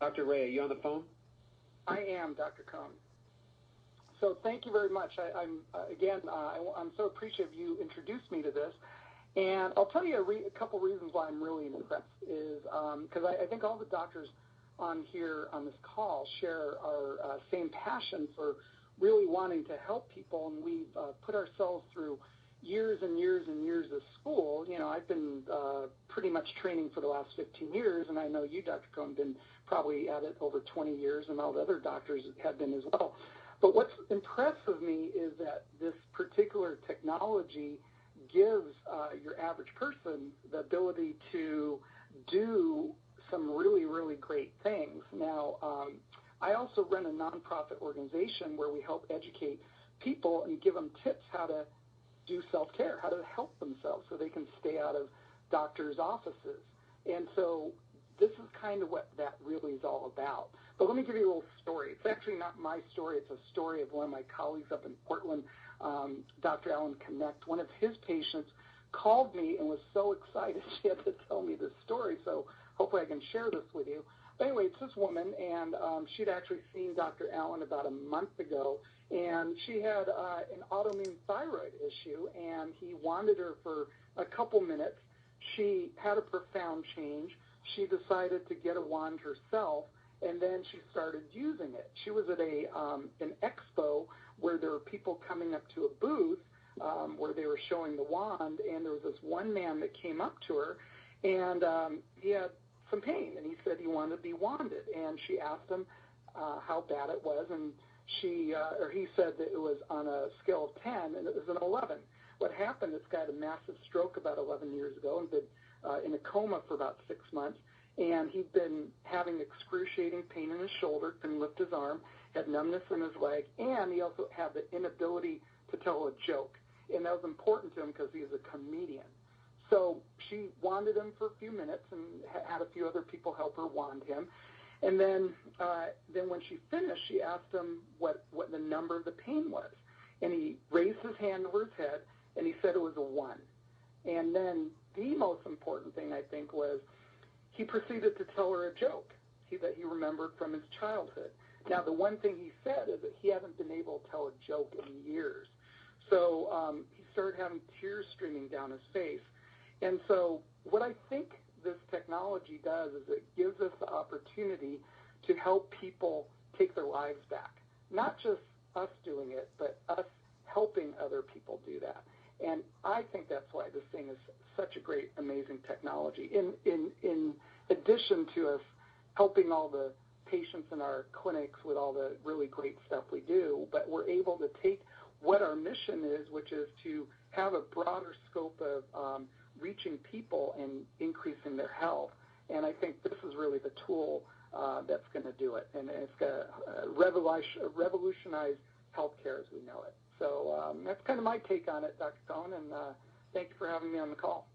Dr. Ray, are you on the phone? I am, Dr. Cohn. So thank you very much. I'm so appreciative you introduced me to this. And I'll tell you a couple reasons why I'm really impressed is because I think all the doctors on here on this call share our same passion for really wanting to help people, and we've put ourselves through years and years and years of school. You know, I've been pretty much training for the last 15 years, and I know you, Dr. Cohn, have been probably at it over 20 years, and all the other doctors have been as well. But what's impressed with me is that this particular technology gives your average person the ability to do some really, really great things. Now, I also run a nonprofit organization where we help educate people and give them tips how to do self-care, how to help themselves so they can stay out of doctors' offices. And so this is kind of what that really is all about. But let me give you a little story. It's actually not my story. It's a story of one of my colleagues up in Portland, Dr. Alan Connect. One of his patients called me and was so excited she had to tell me this story, so hopefully I can share this with you. But anyway, it's this woman, and she'd actually seen Dr. Allen about a month ago, and she had an autoimmune thyroid issue, and he wanted her for a couple minutes. She had a profound change. She decided to get a wand herself, and then she started using it. She was at an expo where there were people coming up to a booth where they were showing the wand, and there was this one man that came up to her, and he had some pain, and he said he wanted to be wanded, and she asked him how bad it was, and he said that it was on a scale of 10, and it was an 11. What happened, this guy had a massive stroke about 11 years ago and been in a coma for about 6 months, and he'd been having excruciating pain in his shoulder, couldn't lift his arm, had numbness in his leg, and he also had the inability to tell a joke, and that was important to him because he was a comedian. So she wanded him for a few minutes and had a few other people help her wand him. And then when she finished, she asked him what the number of the pain was. And he raised his hand over his head, and he said it was a 1. And then the most important thing, I think, was he proceeded to tell her a joke that he remembered from his childhood. Now, the one thing he said is that he hadn't been able to tell a joke in years. So he started having tears streaming down his face. And so what I think this technology does is it gives us the opportunity to help people take their lives back. Not just us doing it, but us helping other people do that. And I think that's why this thing is such a great, amazing technology. In addition to us helping all the patients in our clinics with all the really great stuff we do, but we're able to take what our mission is, which is to have a broader scope of reaching people and increasing their health. And I think this is really the tool that's going to do it. And it's going to revolutionize healthcare as we know it. So that's kind of my take on it, Dr. Cohn, and thank you for having me on the call.